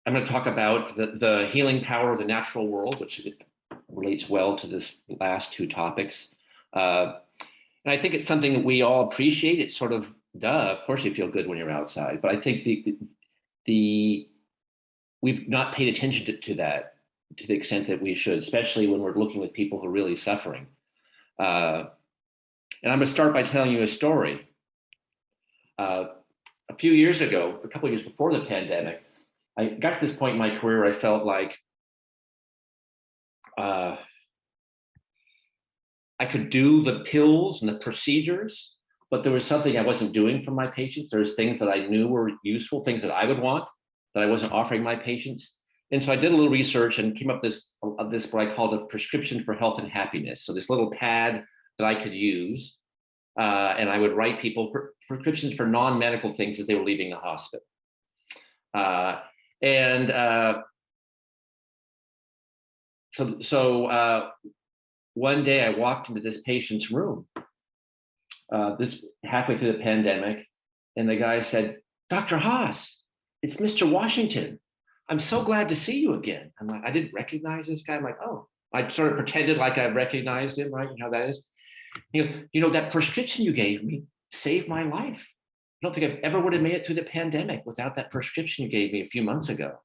I'm going to talk about the healing power of the natural world, which relates well to this last two topics. And I think it's something that we all appreciate. It's sort of, of course you feel good when you're outside, but I think we've not paid attention to that to the extent that we should, especially when we're looking with people who are really suffering. And I'm going to start by telling you a story. A few years ago, a couple of years before the pandemic, I got to this point in my career where I felt like I could do the pills and the procedures, but there was something I wasn't doing for my patients. There's things that I knew were useful, things that I would want, that I wasn't offering my patients. And so I did a little research and came up with this what I called a prescription for health and happiness. So this little pad that I could use, and I would write people prescriptions for non-medical things as they were leaving the hospital. So one day I walked into this patient's room, this halfway through the pandemic, and the guy said, "Dr. Hass, it's Mr. Washington. I'm so glad to see you again." I'm like, I didn't recognize this guy. I'm like, oh, I sort of pretended like I recognized him, right? You know how that is. He goes, "You know, that prescription you gave me saved my life. I don't think I've ever would have made it through the pandemic without that prescription you gave me a few months ago."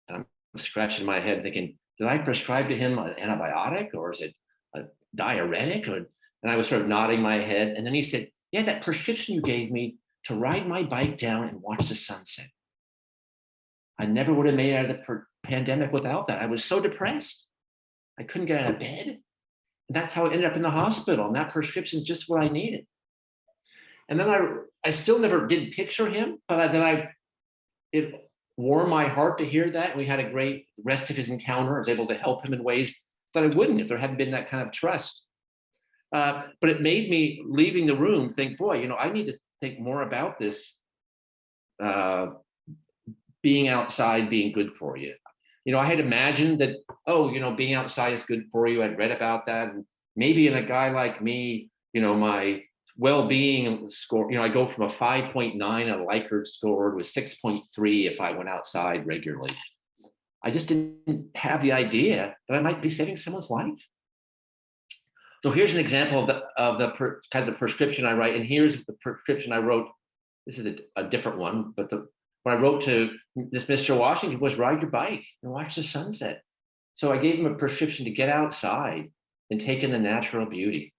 And I'm scratching my head thinking, did I prescribe to him an antibiotic, or is it a diuretic? And I was sort of nodding my head. And then he said, "Yeah, that prescription you gave me to ride my bike down and watch the sunset. I never would have made it out of the pandemic without that. I was so depressed. I couldn't get out of bed. And that's how I ended up in the hospital. And that prescription is just what I needed." And then I still never did picture him, but it warmed my heart to hear that. We had a great rest of his encounter. I was able to help him in ways that I wouldn't if there hadn't been that kind of trust. But it made me, leaving the room, think, boy, you know, I need to think more about this being outside being good for you. You know, I had imagined that, oh, you know, being outside is good for you. I'd read about that. And maybe in a guy like me, you know, my well-being score, you know, I go from a 5.9 on a Likert score to a 6.3 if I went outside regularly. I just didn't have the idea that I might be saving someone's life. So here's an example of the kind of prescription I write, and here's the prescription I wrote. This is a different one, but what I wrote to this Mr. Washington was, ride your bike and watch the sunset. So I gave him a prescription to get outside and take in the natural beauty.